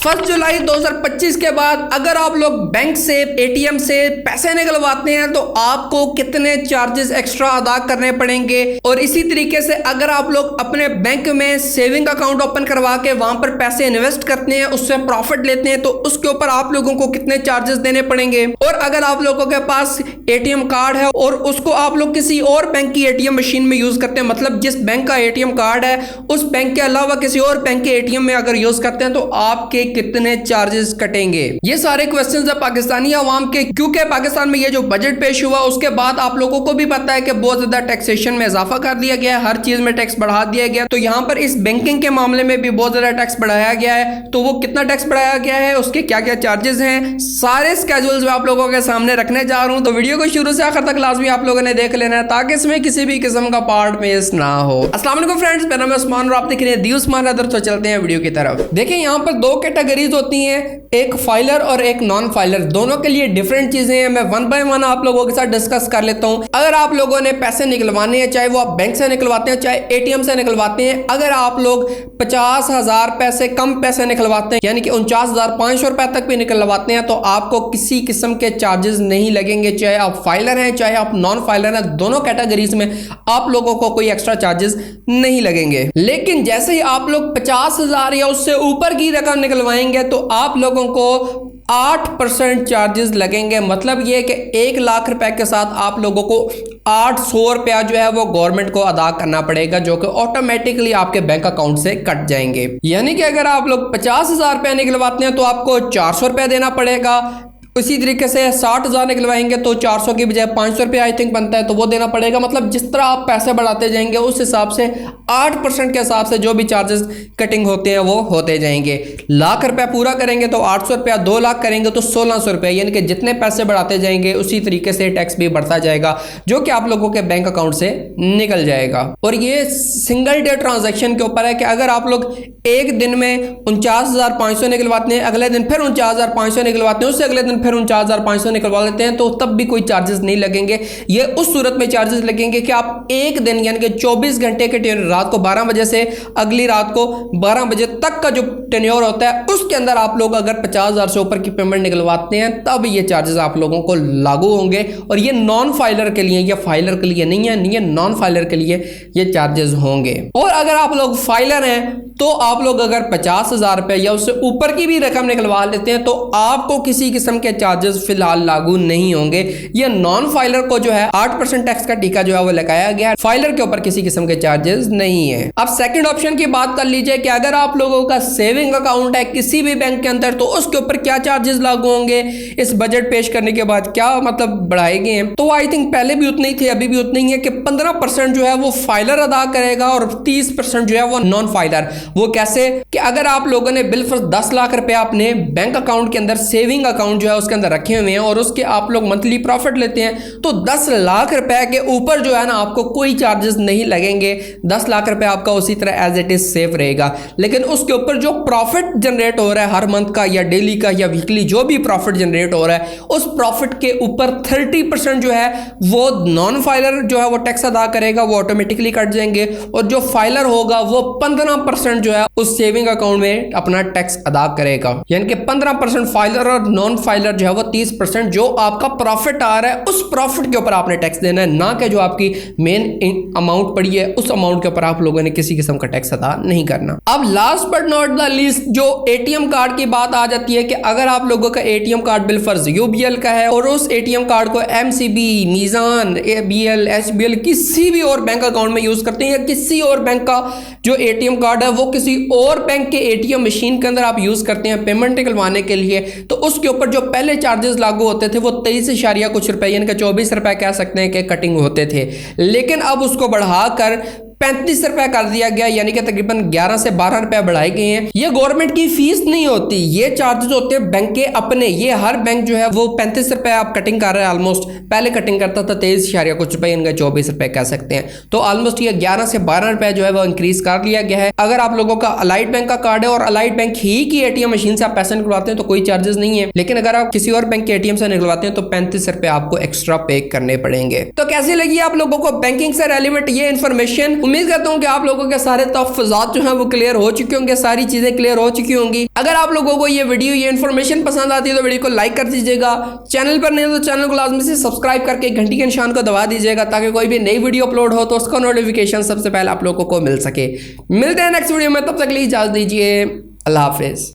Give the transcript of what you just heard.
1 जुलाई 2025 के बाद अगर आप लोग बैंक से एटीएम से पैसे निकलवाते हैं तो आपको कितने चार्जेस एक्स्ट्रा अदा करने पड़ेंगे। और इसी तरीके से अगर आप लोग अपने बैंक में सेविंग अकाउंट ओपन करवा के वहां पर पैसे इन्वेस्ट करते हैं, उससे प्रॉफिट लेते हैं, तो उसके ऊपर आप लोगों को कितने चार्जेस देने पड़ेंगे। और अगर आप लोगों के पास एटीएम कार्ड है और उसको आप लोग किसी और बैंक की एटीएम मशीन में यूज करते हैं, मतलब जिस बैंक का एटीएम कार्ड है उस बैंक के अलावा किसी और बैंक के एटीएम में अगर यूज करते हैं तो आपके कितने चार्जेस कटेंगे। ये सारे क्वेश्चंस है पाकिस्तानी अवाम के, क्योंकि पाकिस्तान में ये जो बजट पेश हुआ उसके बाद आप लोगों को भी पता है कि बहुत ज्यादा टैक्सेशन में इजाफा कर दिया गया है, हर चीज में टैक्स बढ़ा दिया गया। तो यहां पर इस बैंकिंग के मामले में भी बहुत ज्यादा टैक्स बढ़ाया गया है। तो वो कितना टैक्स बढ़ाया गया है, उसके क्या क्या चार्जेस हैं, सारे स्केड्यूल्स मैं आप लोगों के सामने रखने जा रहा हूं। तो वीडियो को शुरू से आखिर तक लाजमी आप लोगों ने देख लेना है ताकि इसमें किसी भी किस्म का पार्ट मिस ना हो। अस्सलाम वालेकुम फ्रेंड्स, मेरा नाम है उस्मान और आप देख रहे हैं दी उस्मान अदर। तो चलते हैं वीडियो की तरफ। देखिए यहाँ पर दो कैटेगरीज होती हैं, एक फाइलर और एक नॉन फाइलर। दोनों के लिए डिफरेंट चीजें हैं। मैं वन बाय वन आप लोगों के साथ डिस्कस कर लेता हूं। अगर आप लोगों ने पैसे निकलवाने हैं, चाहे वो आप बैंक से निकलवाते हैं चाहे एटीएम से निकलवाते हैं, अगर आप लोग 50,000 पैसे कम पैसे निकलवाते हैं यानी कि 49,500 रुपए तक भी निकलवाते हैं तो आपको किसी किस्म के चार्जेस नहीं लगेंगे। चाहे आप फाइलर हैं चाहे आप नॉन फाइलर हैं, दोनों कैटेगरीज में आप लोगों को कोई एक्स्ट्रा चार्जेस नहीं लगेंगे। लेकिन जैसे ही आप लोग 50,000 या उससे ऊपर की रकम निकलवाएंगे तो आप लोगों को 8% चार्जेस लगेंगे। मतलब ये कि 1 लाख रुपए के साथ आप लोगों को 800 रुपया जो है वो गवर्नमेंट को अदा करना पड़ेगा, जो कि ऑटोमेटिकली आपके बैंक अकाउंट से कट जाएंगे। यानी कि अगर आप लोग 50,000 रुपया निकलवाते हैं तो आपको 400 रुपया देना पड़ेगा। इसी तरीके से 60,000 निकलवाएंगे तो 400 की बजाय 500 रुपया आई थिंक बनता है, तो वो देना पड़ेगा। मतलब जिस तरह आप पैसे बढ़ाते जाएंगे उस हिसाब से 8% के हिसाब से जो भी चार्जेस कटिंग होते हैं वो होते जाएंगे। लाख रुपया पूरा करेंगे तो 800 रुपया, 2 लाख करेंगे तो 1,600 रुपया, यानी कि जितने पैसे बढ़ाते जाएंगे उसी तरीके से टैक्स भी बढ़ता जाएगा, जो कि आप लोगों के बैंक अकाउंट से निकल जाएगा। और ये सिंगल डे ट्रांजेक्शन के ऊपर है कि अगर आप लोग एक दिन में 49,500 निकलवाते हैं, अगले दिन फिर 49,500 निकलवाते हैं, उससे अगले दिन फिर 49,500 निकलवा लेते हैं, तो तब भी कोई चार्जेस नहीं लगेंगे। ये उस सूरत में चार्जेस लगेंगे कि आप एक दिन यानी कि 24 घंटे के रात को 12 बजे से अगली रात को 12 बजे तक का जो टेन्योर होता है उसके अंदर आप लोग अगर 50,000 से ऊपर की पेमेंट निकलवाते हैं तब ये चार्जेस आप लोगों को लागू होंगे। और ये नॉन फाइलर के लिए, ये फाइलर के लिए नहीं है, ये नॉन फाइलर के लिए ये चार्जेस होंगे। और अगर आप लोग फाइलर हैं तो आप लोग अगर 50,000 रुपए या उससे ऊपर की भी रकम निकलवा लेते हैं तो आपको किसी किस्म के चार्जेस फिलहाल लागू नहीं होंगे। ये नॉन फाइलर को जो है 8% टैक्स का टीका जो है वो लगाया गया है, फाइलर के ऊपर किसी किस्म के चार्जेस नहीं है। अब सेकंड ऑप्शन की बात कर लीजिए कि अगर आप लोगों का सेविंग अकाउंट है किसी भी बैंक के अंदर तो उसके ऊपर क्या चार्जेस लागू होंगे। इस बजट पेश करने के बाद क्या मतलब बढ़ाए गए हैं, तो आई थिंक पहले भी उतने ही थे, अभी भी उतने ही है कि 15% जो है वो फाइलर अदा करेगा और 30% जो है वो नॉन फाइलर। वो कैसे कि अगर आप लोगों ने बिलफर्ज 10 लाख रुपया अपने बैंक अकाउंट के अंदर, सेविंग अकाउंट जो है उसके अंदर रखे हुए हैं और उसके आप लोग मंथली प्रॉफिट लेते हैं तो 10 लाख रुपए के ऊपर जो है ना आपको कोई चार्जेस नहीं लगेंगे। 10 लाख रुपए आपका उसी तरह एज इट इज सेफ रहेगा। लेकिन उसके ऊपर जो प्रॉफिट जनरेट हो रहा है हर मंथ का या डेली का या वीकली, जो भी प्रॉफिट जनरेट हो रहा है उस प्रॉफिट के ऊपर 30% जो है वो नॉन फाइलर जो है वो टैक्स अदा करेगा, वो ऑटोमेटिकली कट जाएंगे। और जो फाइलर होगा वो 15% जो है उस सेविंग अकाउंट में अपना टैक्स अदा करेगा। यानी कि 15% फाइलर और नॉन फाइलर जो है वो 30% जो आपका प्रॉफिट आ रहा है उस प्रॉफिट के ऊपर आपने टैक्स देना है, ना कि जो आपकी मेन अमाउंट पड़ी है उस अमाउंट के ऊपर आप लोगों ने किसी किस्म का टैक्स अदा नहीं करना। अब last but not the least जो एटीएम कार्ड की बात आ जाती है कि अगर आप लोगों का एटीएम कार्ड बिलफर्ज यूबीएल का है और उस एटीएम कार्ड को एमसीबी, मीजान, एबीएल, एचबीएल किसी भी और बैंक अकाउंट में यूज करते हैं या किसी और बैंक का जो एटीएम कार्ड है वो किसी और बैंक के एटीएम मशीन के अंदर आप यूज करते हैं पेमेंट निकलवाने के लिए, तो उसके ऊपर जो पहले चार्जेस लागू होते थे वो 23 कुछ रुपए यानी कि 24 रुपए कह सकते हैं कि कटिंग होते थे। लेकिन अब उसको बढ़ाकर 35 रुपए कर दिया गया, यानी कि तकरीबन 11 से 12 रुपए बढ़ाए गए हैं। ये गवर्नमेंट की फीस नहीं होती, ये चार्जेस होते हैं बैंक के अपने। ये हर बैंक जो है वो 35 रुपए आप कटिंग कर रहे हैं ऑलमोस्ट। पहले कटिंग करता था 23 कुछ रुपए, इनका 24 रुपए कह सकते हैं। तो ऑलमोस्ट ये 11 से 12 रुपए जो है वो इंक्रीज कर लिया गया है। अगर आप लोगों का अलाइड बैंक का कार्ड है और अलाइड बैंक ही की एटीएम मशीन से आप पैसे निकलवाते हैं तो कोई चार्जेस नहीं है। लेकिन अगर आप किसी और बैंक के एटीएम से निकलवाते हैं तो 35 रुपए आपको एक्स्ट्रा पे करने पड़ेंगे। तो कैसी लगी आप लोगों को बैंकिंग से रेलिवेंट ये इन्फॉर्मेशन? उम्मीद करता हूँ कि आप लोगों के सारे तहफ़्फ़ुज़ात जो हैं वो क्लियर हो चुके होंगे, सारी चीज़ें क्लियर हो चुकी होंगी। अगर आप लोगों को ये वीडियो, ये इन्फॉर्मेशन पसंद आती है तो वीडियो को लाइक कर दीजिएगा। चैनल पर नहीं हो तो चैनल को लाजमी से सब्सक्राइब करके घंटी के निशान को दबा दीजिएगा, ताकि कोई भी नई वीडियो अपलोड हो तो उसका नोटिफिकेशन सबसे पहले आप लोगों को मिल सके। मिलते हैं नेक्स्ट वीडियो में, तब तक के लिए इजाज़त दीजिए। अल्लाह हाफिज़।